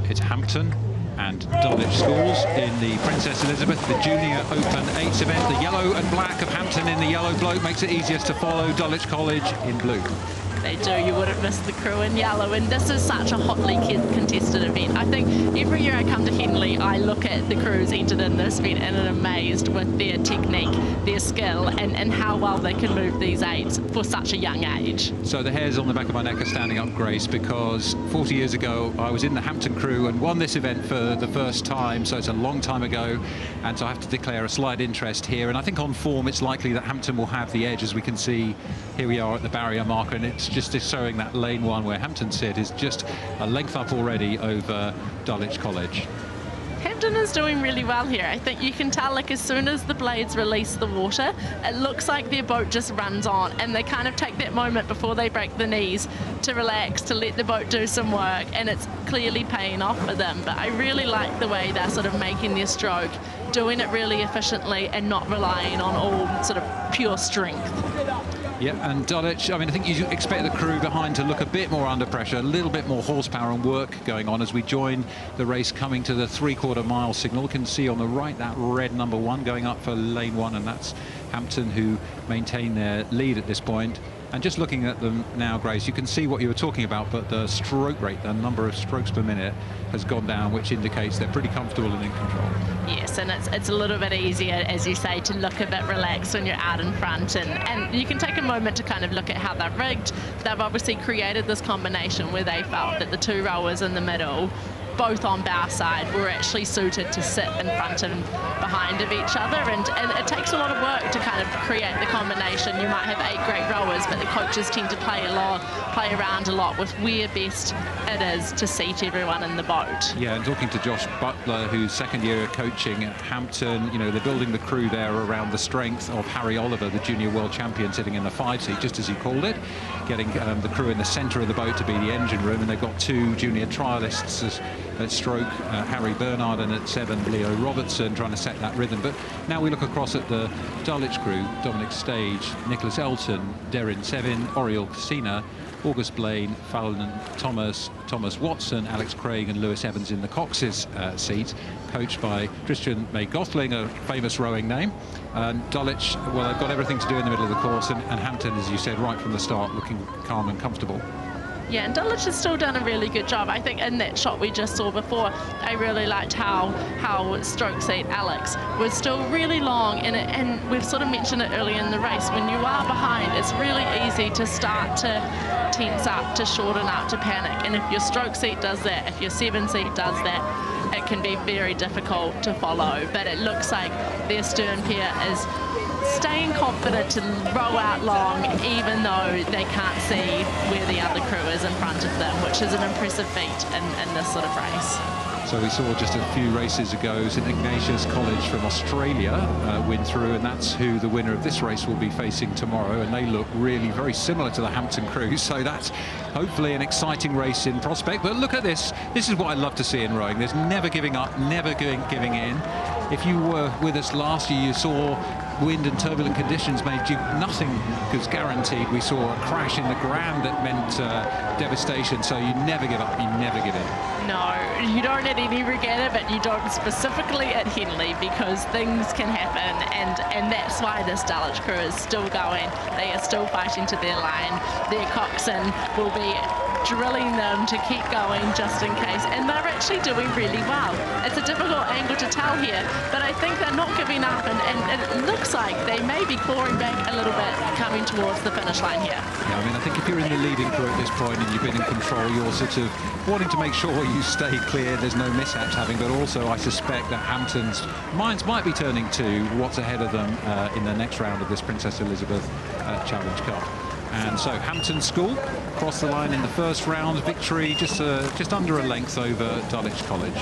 It's Hampton and Dulwich Schools in the Princess Elizabeth, the Junior Open 8s event. The yellow and black of Hampton in the yellow bloke makes it easiest to follow. Dulwich College in blue. They do. You wouldn't miss the crew in yellow, and this is such a hotly contested event. I think every year I come to Henley, I look at the crews entered in this event and I'm amazed with their technique, their skill, and how well they can move these 8s for such a young age. So the hairs on the back of my neck are standing up, Grace, because 40 years ago I was in the Hampton crew and won this event for the first time, so it's a long time ago, and so I have to declare a slight interest here. And I think on form it's likely that Hampton will have the edge. As we can see, here we are at the barrier marker, and it's just showing that lane 1 where Hampton sit is just a length up already over Dulwich College. Hampton is doing really well here. I think you can tell, like, as soon as the blades release the water, it looks like their boat just runs on, and they kind of take that moment before they break the knees to relax, to let the boat do some work, and it's clearly paying off for them. But I really like the way they're sort of making their stroke, doing it really efficiently and not relying on all sort of pure strength. Yeah, and Dulwich, I mean, I think you expect the crew behind to look a bit more under pressure, a little bit more horsepower and work going on as we join the race coming to the 3/4 mile signal. You can see on the right that red number 1 going up for lane 1, and that's Hampton, who maintain their lead at this point. And just looking at them now, Grace, you can see what you were talking about, but the stroke rate, the number of strokes per minute, has gone down, which indicates they're pretty comfortable and in control. Yes, and it's a little bit easier, as you say, to look a bit relaxed when you're out in front, and you can take a moment to kind of look at how they're rigged. They've obviously created this combination where they felt that the 2 rowers in the middle, both on bow side, were actually suited to sit in front and behind of each other, and it takes a lot of work to kind of create the combination. You might have 8 great rowers, but the coaches tend to play around a lot with where best it is to seat everyone in the boat. Yeah, and talking to Josh Butler, who's second year coaching at Hampton, you know, they're building the crew there around the strength of Harry Oliver, the junior world champion, sitting in the 5 seat, just as he called it, getting the crew in the centre of the boat to be the engine room, and they've got 2 junior trialists at stroke, Harry Bernard, and at 7, Leo Robertson, trying to set that rhythm. But now we look across at the Dulwich crew: Dominic Stage, Nicholas Elton, Deryn Sevin, Oriel Cassina, August Blaine, Fallon Thomas, Thomas Watson, Alex Craig and Lewis Evans in the Cox's seat, coached by Christian May Gothling, a famous rowing name. And Dulwich, well, they've got everything to do in the middle of the course, and Hampton, as you said, right from the start, looking calm and comfortable. Yeah, and Dulwich has still done a really good job. I think in that shot we just saw before, I really liked how stroke seat Alex was still really long, and we've sort of mentioned it earlier in the race. When you are behind, it's really easy to start to tense up, to shorten up, to panic. And if your stroke seat does that, if your 7 seat does that, it can be very difficult to follow. But it looks like their stern pair is staying confident to row out long, even though they can't see where the other crew is in front of them, which is an impressive feat in this sort of race. So we saw just a few races ago St Ignatius College from Australia win through, and that's who the winner of this race will be facing tomorrow, and they look really very similar to the Hampton crew, so that's hopefully an exciting race in prospect. But look at this is what I love to see in rowing. There's never giving up, never giving in. If you were with us last year, you saw wind and turbulent conditions made you nothing was guaranteed. We saw a crash in the Grand that meant devastation, so you never give up, you never give in. No, you don't at any regatta, but you don't specifically at Henley, because things can happen, and that's why this Dulwich crew is still going. They are still fighting to their line. Their coxswain will be drilling them to keep going just in case, and they're actually doing really well. It's a difficult angle to tell here, but I think they're not giving up, and it looks like they may be clawing back a little bit coming towards the finish line here. Yeah, I mean, I think if you're in the leading crew at this point and you've been in control, you're sort of wanting to make sure you stay clear, there's no mishaps happening, but also I suspect that Hampton's minds might be turning to what's ahead of them in the next round of this Princess Elizabeth Challenge Cup. And so Hampton School crossed the line in the first round, victory just under a length over Dulwich College.